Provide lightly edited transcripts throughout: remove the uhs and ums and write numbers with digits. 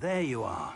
there you are.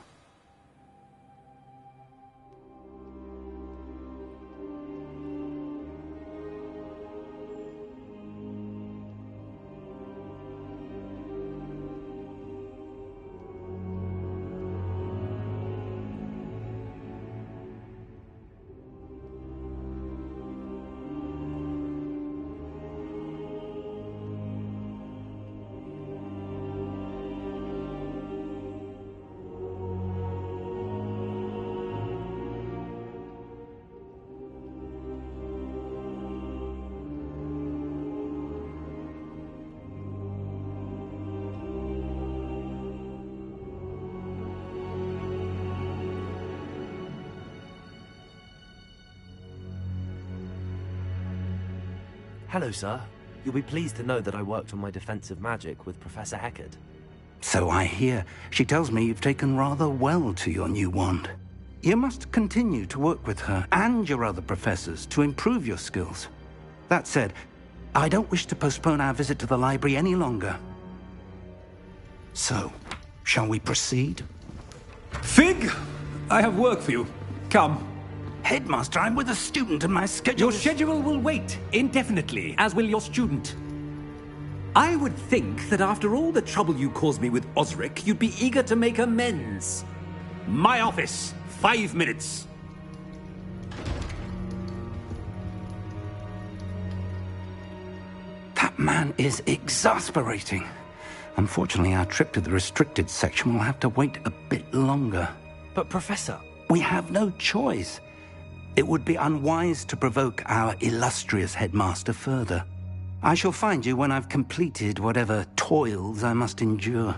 Hello, sir. You'll be pleased to know that I worked on my defensive magic with Professor Heckard. So I hear. She tells me you've taken rather well to your new wand. You must continue to work with her and your other professors to improve your skills. That said, I don't wish to postpone our visit to the library any longer. So, shall we proceed? Fig! I have work for you. Come. Headmaster, I'm with a student and my schedule Your schedule will wait indefinitely, as will your student. I would think that after all the trouble you caused me with Osric, you'd be eager to make amends. My office, 5 minutes. That man is exasperating. Unfortunately, our trip to the restricted section will have to wait a bit longer. But, Professor... We have no choice. It would be unwise to provoke our illustrious headmaster further. I shall find you when I've completed whatever toils I must endure.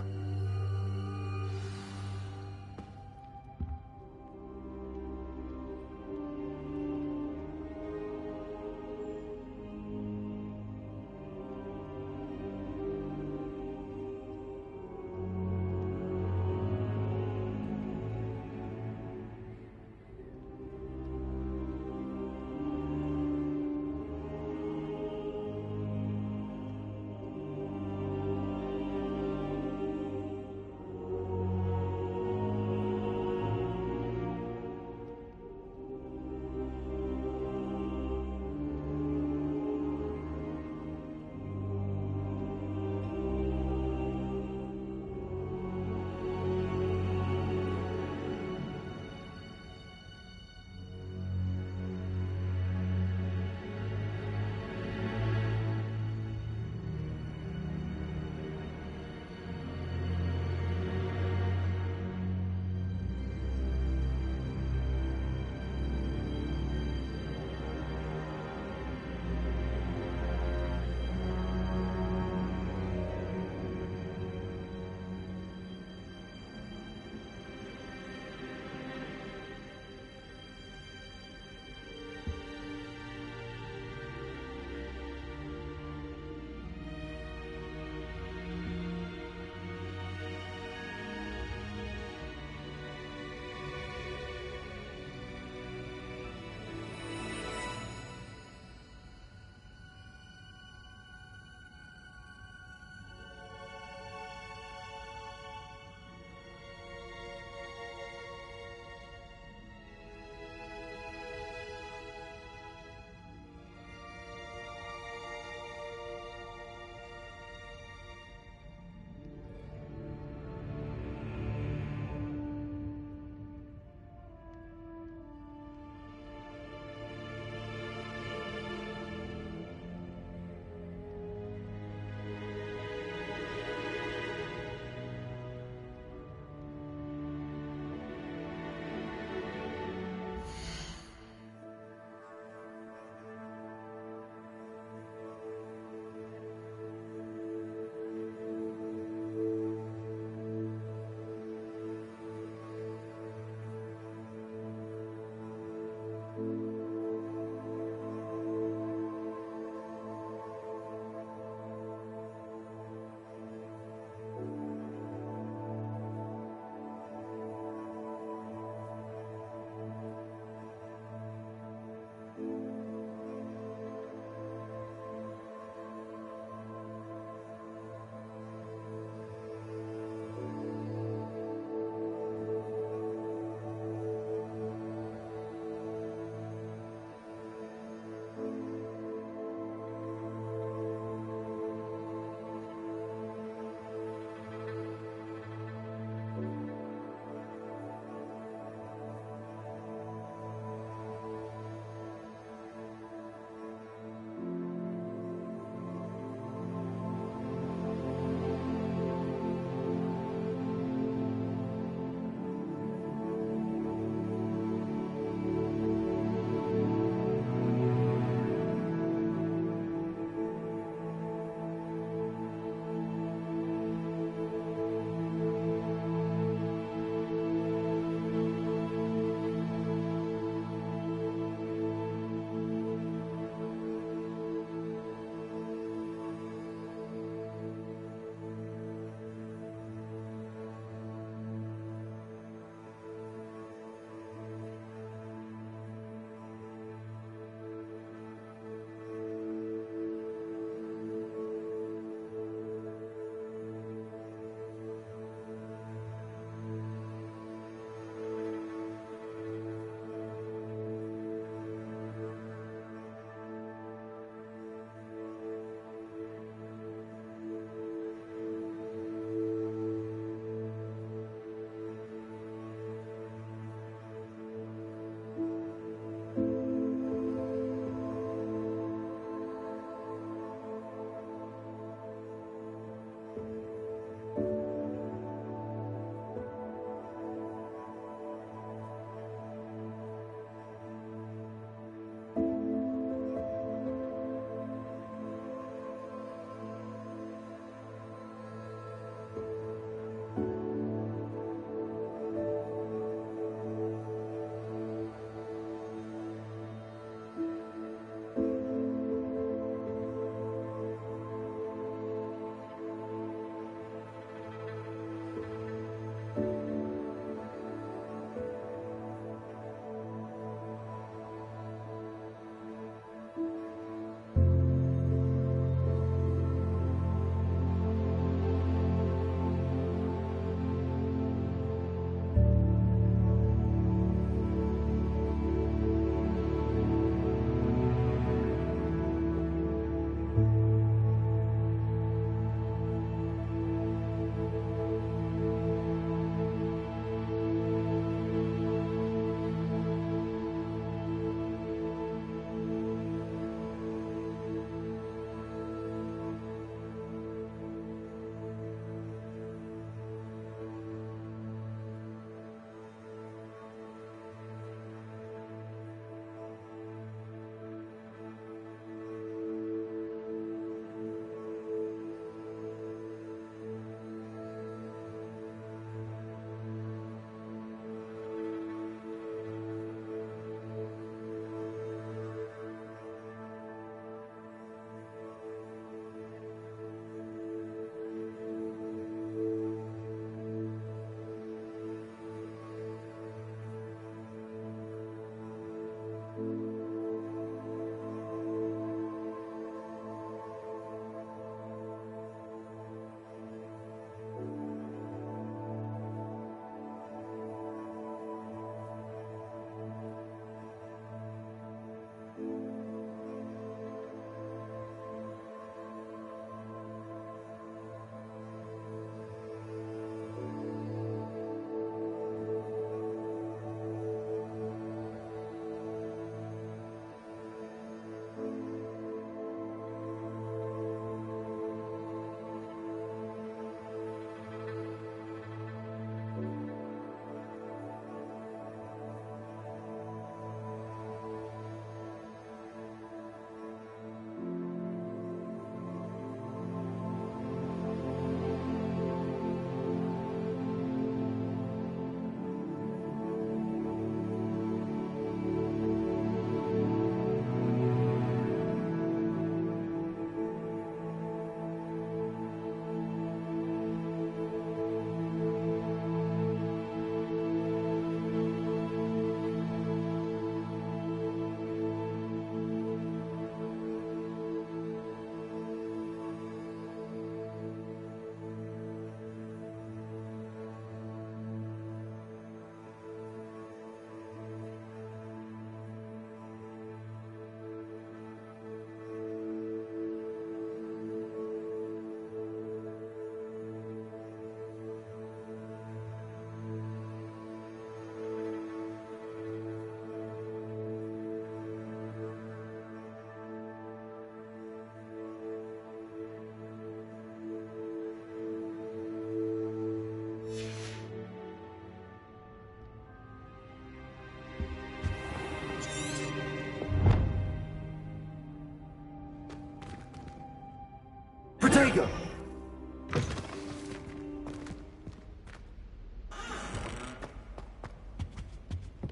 There you go.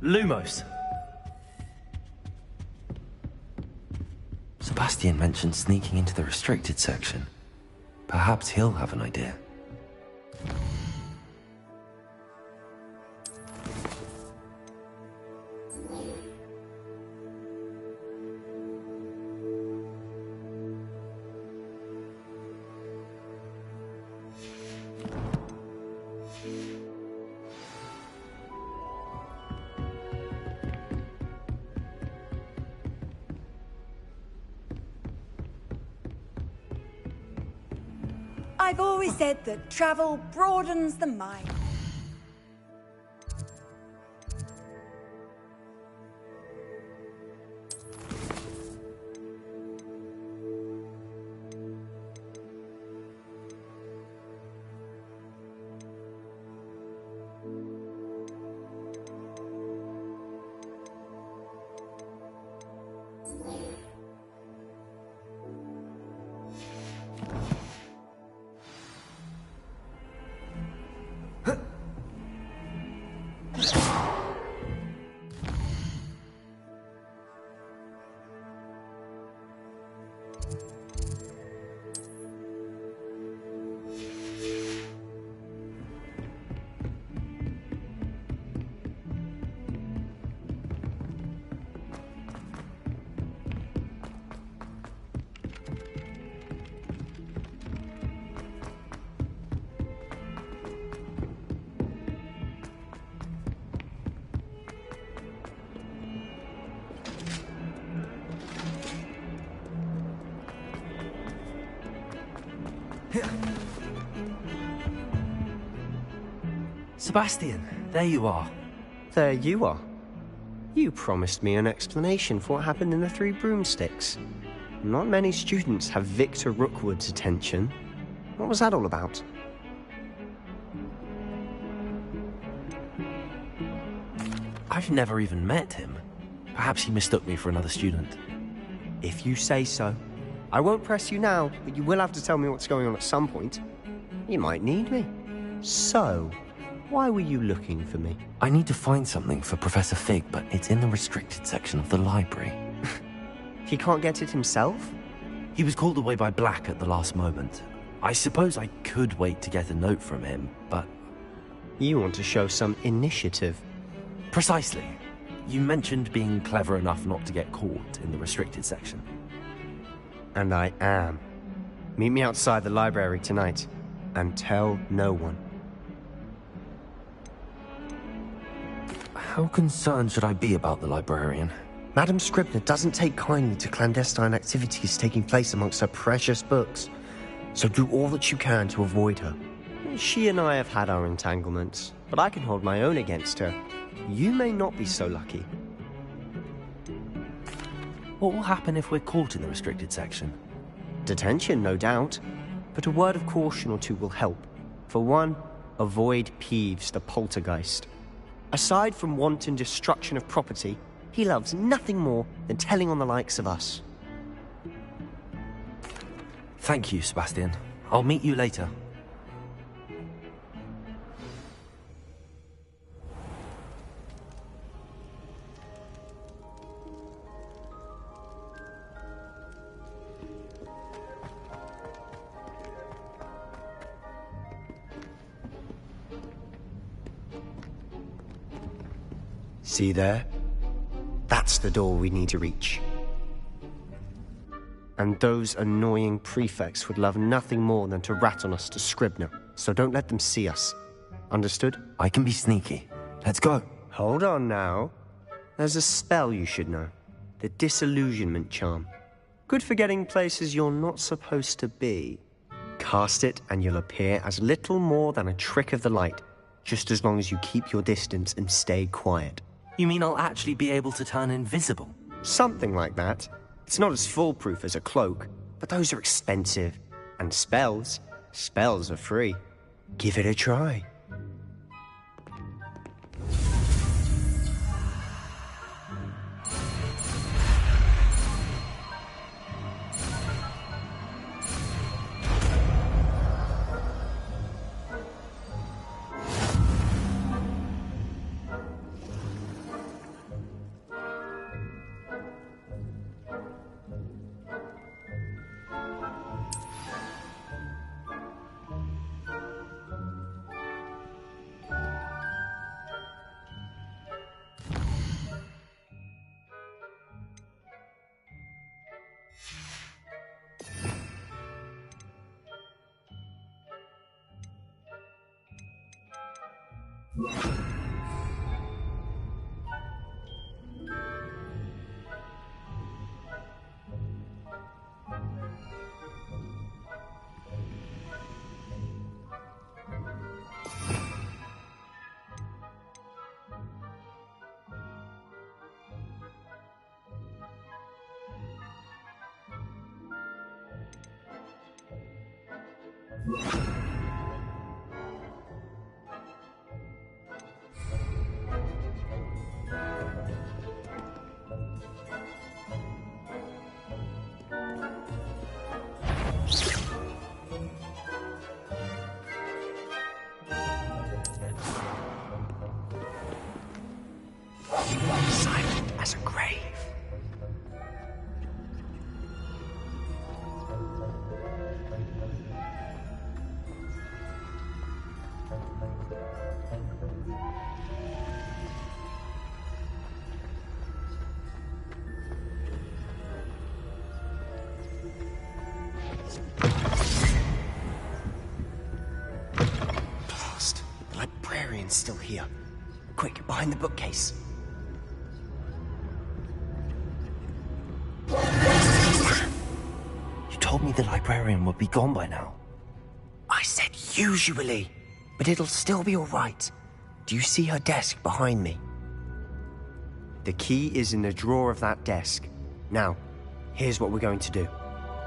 Lumos. Sebastian mentioned sneaking into the restricted section. Perhaps he'll have an idea. I've always said that travel broadens the mind. Sebastian, there you are. There you are. You promised me an explanation for what happened in the Three Broomsticks. Not many students have Victor Rookwood's attention. What was that all about? I've never even met him. Perhaps he mistook me for another student. If you say so. I won't press you now, but you will have to tell me what's going on at some point. You might need me. So, why were you looking for me? I need to find something for Professor Fig, but it's in the restricted section of the library. He can't get it himself? He was called away by Black at the last moment. I suppose I could wait to get a note from him, but... You want to show some initiative. Precisely. You mentioned being clever enough not to get caught in the restricted section. And I am. Meet me outside the library tonight, and tell no one. How concerned should I be about the librarian? Madam Scribner doesn't take kindly to clandestine activities taking place amongst her precious books, so do all that you can to avoid her. She and I have had our entanglements, but I can hold my own against her. You may not be so lucky. What will happen if we're caught in the restricted section? Detention, no doubt, but a word of caution or two will help. For one, avoid Peeves, the poltergeist. Aside from wanton destruction of property, he loves nothing more than telling on the likes of us. Thank you, Sebastian. I'll meet you later. See there? That's the door we need to reach. And those annoying prefects would love nothing more than to rat on us to Scribner, so don't let them see us. Understood? I can be sneaky. Let's go. Hold on now. There's a spell you should know. The Disillusionment Charm. Good for getting places you're not supposed to be. Cast it and you'll appear as little more than a trick of the light, just as long as you keep your distance and stay quiet. You mean I'll actually be able to turn invisible? Something like that. It's not as foolproof as a cloak, but those are expensive. And spells are free. Give it a try. Silent as a grave. Blast! The librarian's still here. Quick, behind the bookcase. You told me the librarian would be gone by now. I said usually, but it'll still be all right. Do you see her desk behind me? The key is in the drawer of that desk. Now, here's what we're going to do.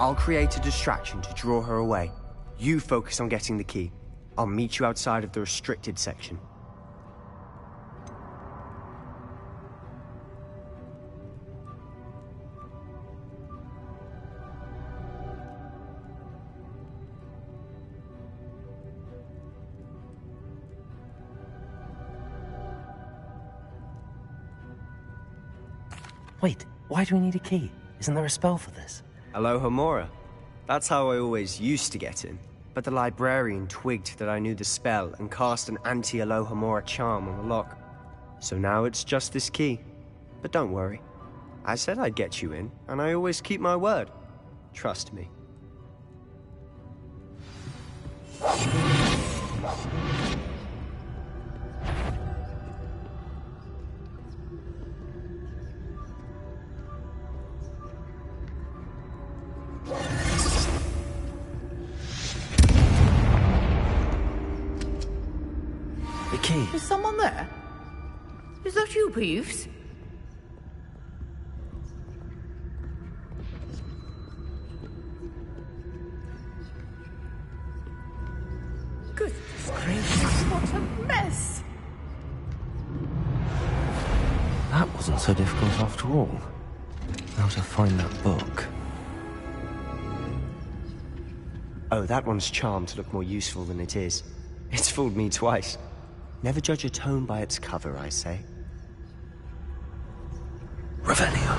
I'll create a distraction to draw her away. You focus on getting the key. I'll meet you outside of the restricted section. Wait, why do we need a key? Isn't there a spell for this? Alohomora. That's how I always used to get in. But the librarian twigged that I knew the spell and cast an anti-Alohomora charm on the lock. So now it's just this key. But don't worry. I said I'd get you in, and I always keep my word. Trust me. The key. Is someone there? Is that you, Peeves? Goodness gracious, what a mess! That wasn't so difficult after all. Now to find that book. Oh, that one's charmed to look more useful than it is. It's fooled me twice. Never judge a tome by its cover, I say. Revelio.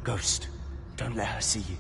Ghost, don't let her see you.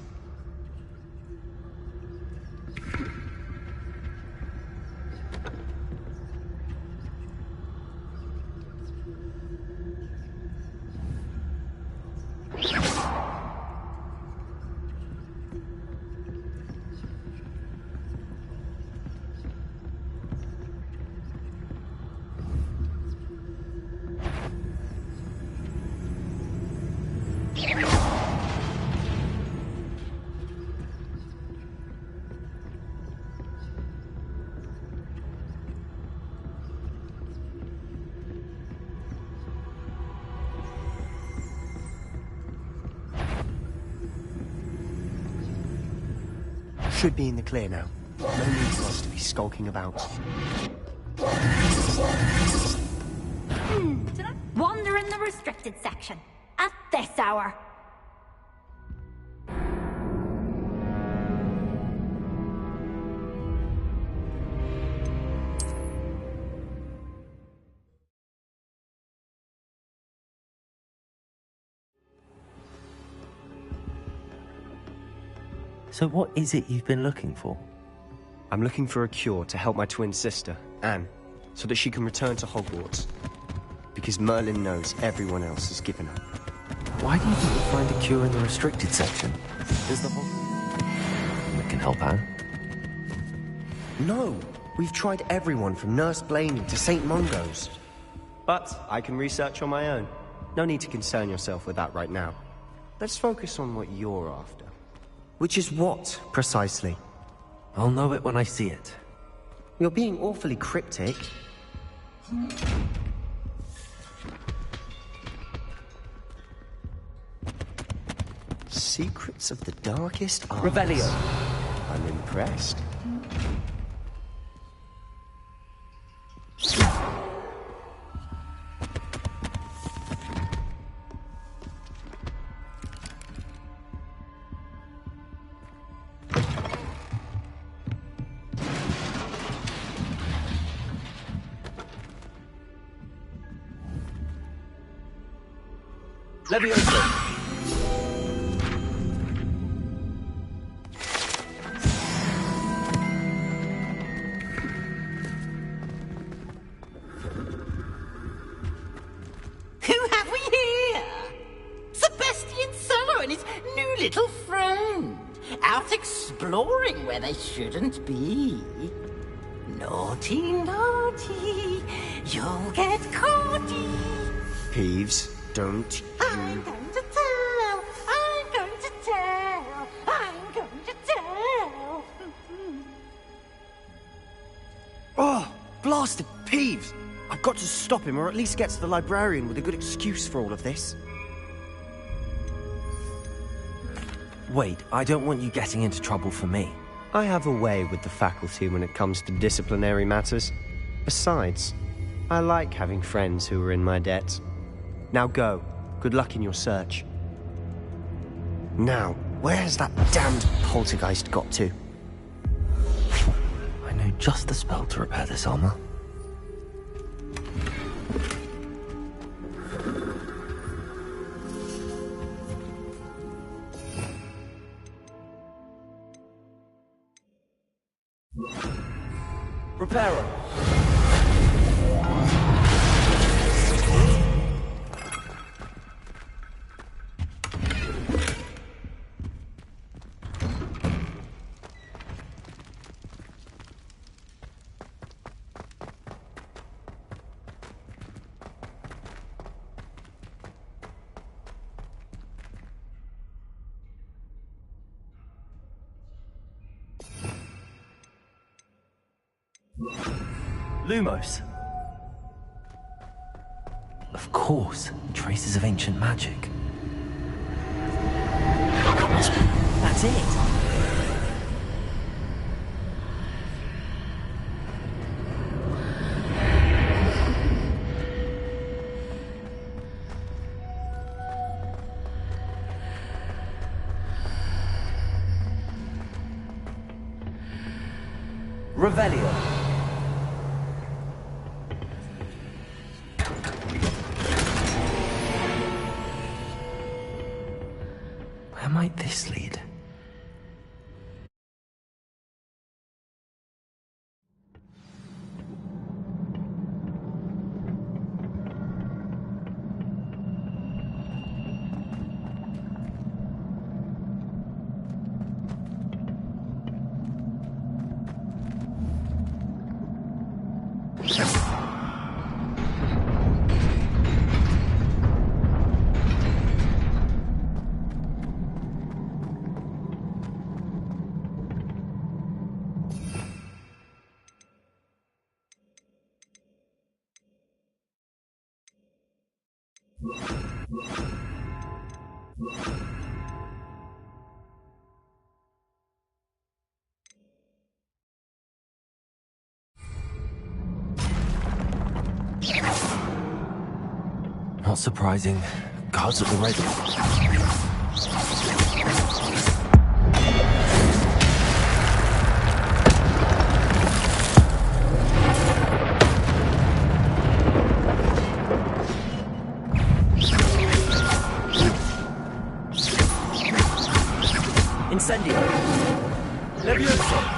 Should be in the clear now. No need for us to be skulking about. Wonderful! restricted section. At this hour. So what is it you've been looking for? I'm looking for a cure to help my twin sister, Anne, so that she can return to Hogwarts. Because Merlin knows everyone else has given up. Why do you think you'll find a cure in the restricted section? There's the whole... that can help Anne. No! We've tried everyone from Nurse Blaney to St. Mungo's. But I can research on my own. No need to concern yourself with that right now. Let's focus on what you're after. Which is what, precisely? I'll know it when I see it. You're being awfully cryptic. Secrets of the darkest arts. Revelio. I'm impressed. Levioso. Who have we here? Sebastian Sallow and his new little friend. Out exploring where they shouldn't be. Naughty, naughty. You'll get caughty. Peeves, don't I'm going to tell. I'm going to tell. I'm going to tell. Oh, blasted Peeves! I've got to stop him, or at least get to the librarian with a good excuse for all of this. Wait, I don't want you getting into trouble for me. I have a way with the faculty when it comes to disciplinary matters. Besides, I like having friends who are in my debt. Now go. Good luck in your search. Now, where's that damned poltergeist got to? I know just the spell to repair this armor. Reparo. Lumos. Of course, traces of ancient magic. That's it. Revelio. Where might this lead? Not surprising. Guards at the ready. Incendio! Levioso!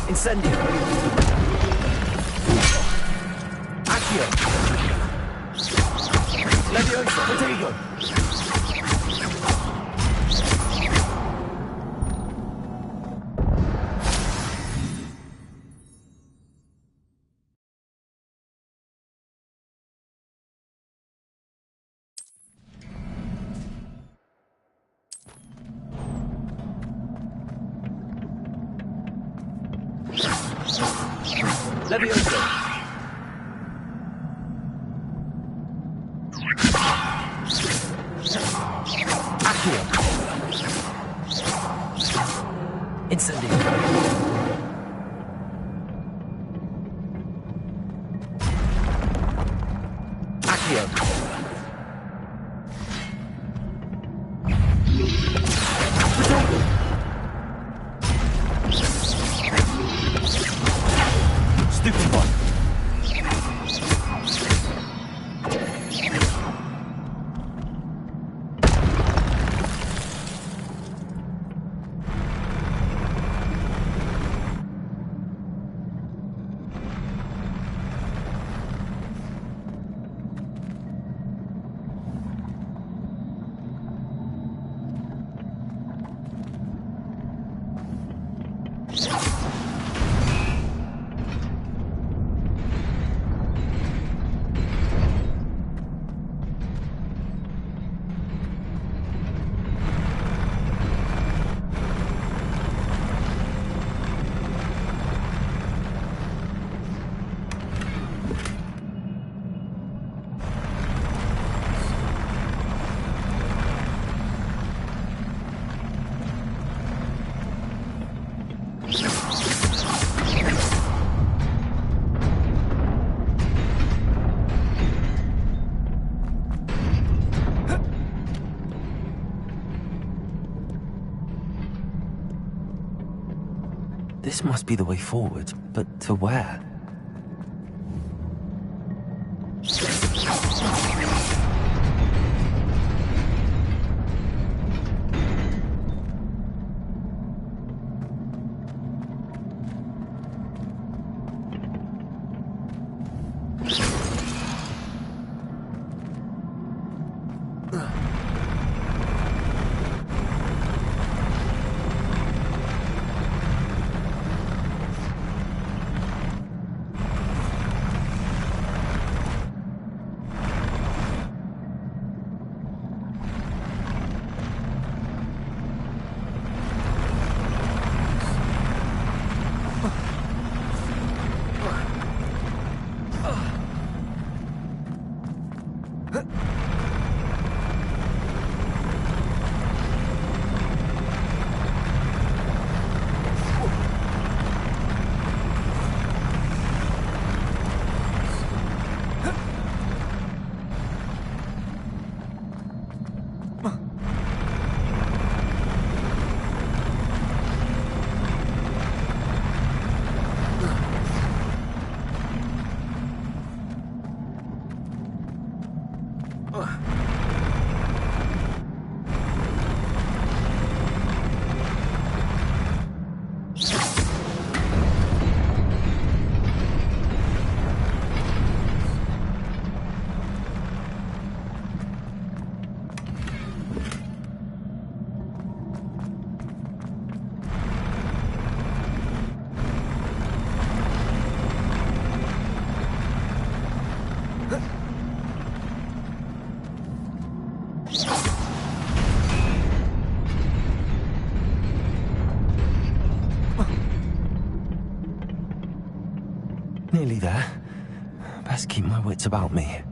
Incendio! Accio! Levioso! Protego! Levioso! Accio! Incendio! Accio! Stupid one! This must be the way forward, but to where? nearly there. Best keep my wits about me.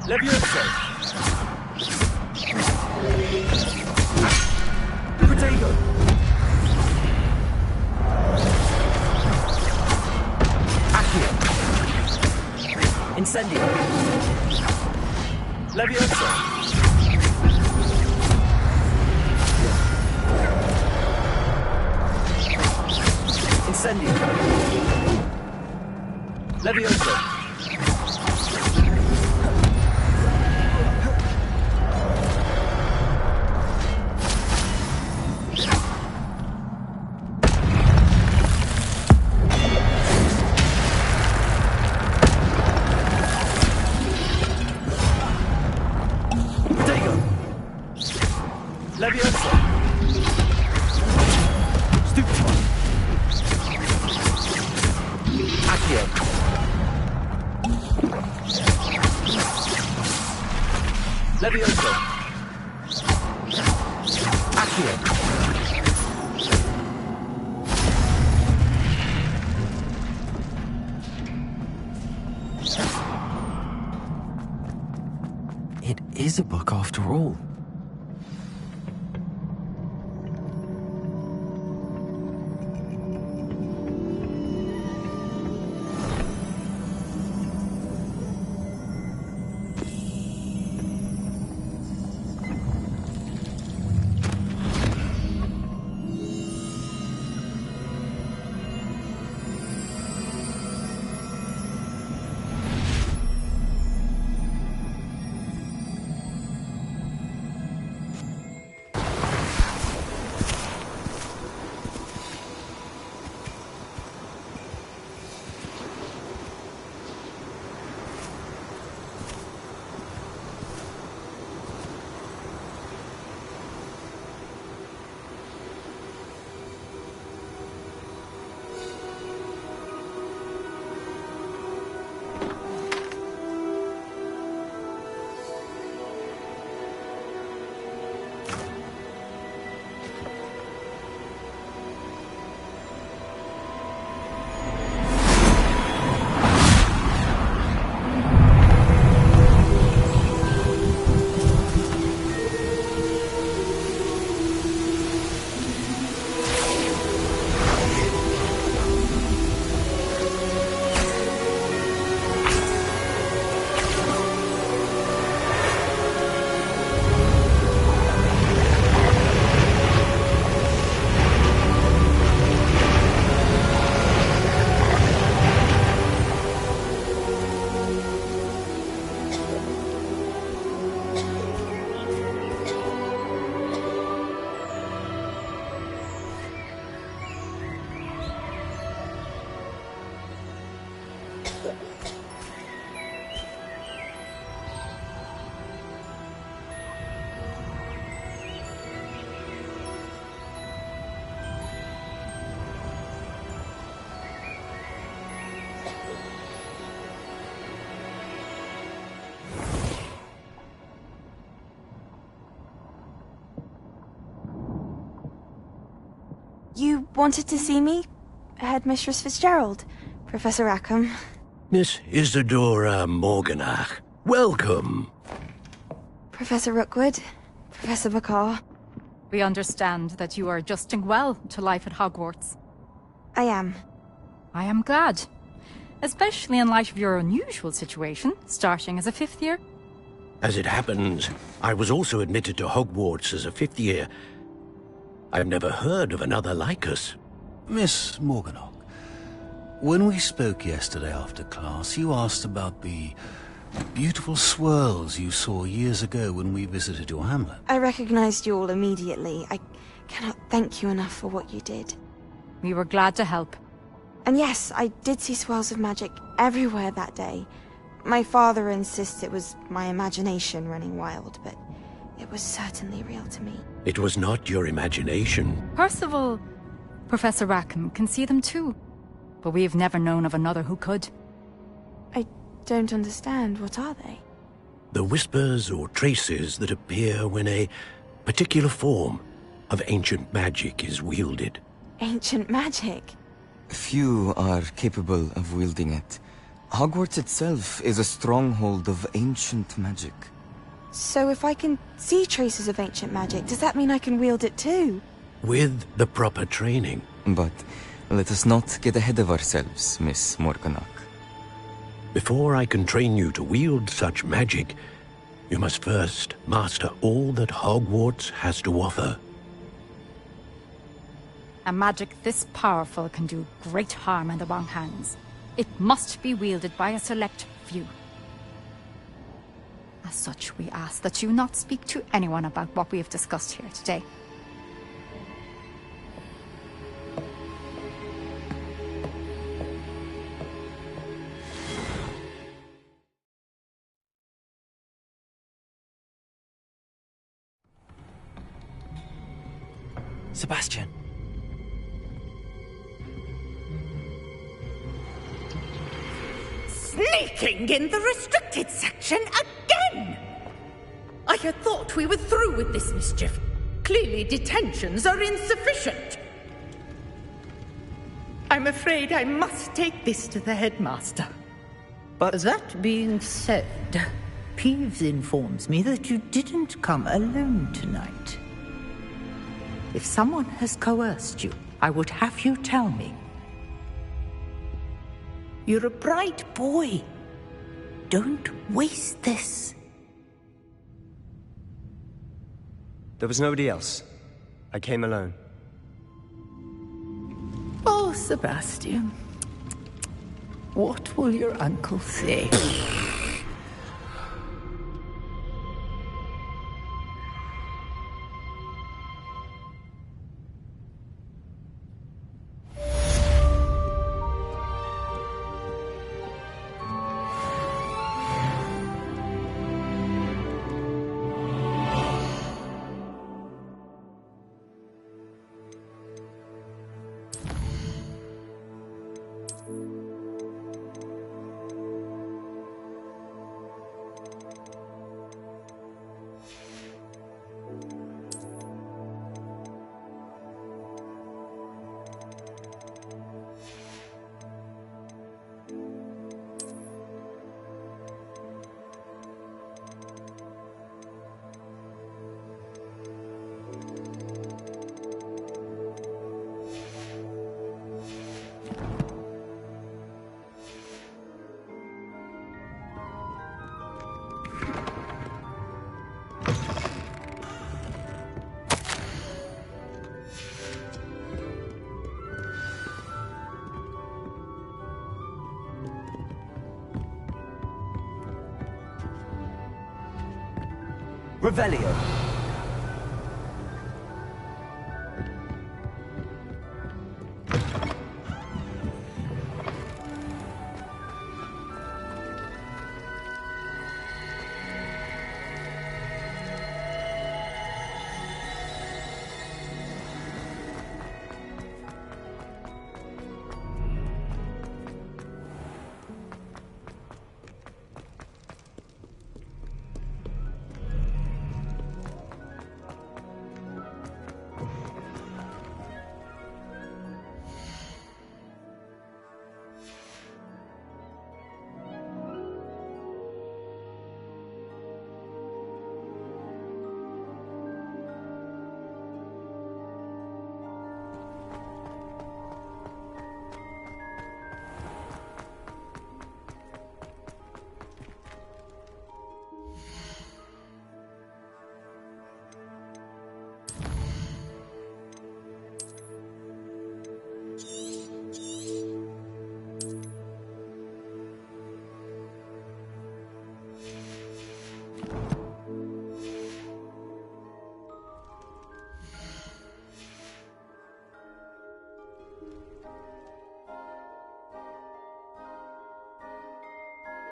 Levioso! Protego! Accio! Incendio! Levioso! Incendio! Levioso! Levioso! Stupefy! Accio! Levioso! Accio! It is a book after all. You wanted to see me? Headmistress Fitzgerald? Professor Rackham? Miss Isadora Morganach, welcome. Professor Rookwood? Professor McCaw? We understand that you are adjusting well to life at Hogwarts. I am. I am glad. Especially in light of your unusual situation, starting as a 5th year. As it happens, I was also admitted to Hogwarts as a 5th year. I've never heard of another like us. Miss Morganach, when we spoke yesterday after class, you asked about the beautiful swirls you saw years ago when we visited your hamlet. I recognized you all immediately. I cannot thank you enough for what you did. We were glad to help. And yes, I did see swirls of magic everywhere that day. My father insists it was my imagination running wild, but it was certainly real to me. It was not your imagination. Percival, Professor Rackham can see them too. But we have never known of another who could. I don't understand. What are they? The whispers or traces that appear when a particular form of ancient magic is wielded. Ancient magic? Few are capable of wielding it. Hogwarts itself is a stronghold of ancient magic. So if I can see traces of ancient magic, does that mean I can wield it too? With the proper training. But let us not get ahead of ourselves, Miss Morganach. Before I can train you to wield such magic, you must first master all that Hogwarts has to offer. A magic this powerful can do great harm in the wrong hands. It must be wielded by a select few. As such, we ask that you not speak to anyone about what we have discussed here today. Sebastian. Sneaking in the restricted section again! I had thought we were through with this mischief. Clearly detentions are insufficient. I'm afraid I must take this to the headmaster. But that being said, Peeves informs me that you didn't come alone tonight. If someone has coerced you, I would have you tell me. You're a bright boy. Don't waste this. there was nobody else. I came alone. Oh, Sebastian. What will your uncle say? Revelio.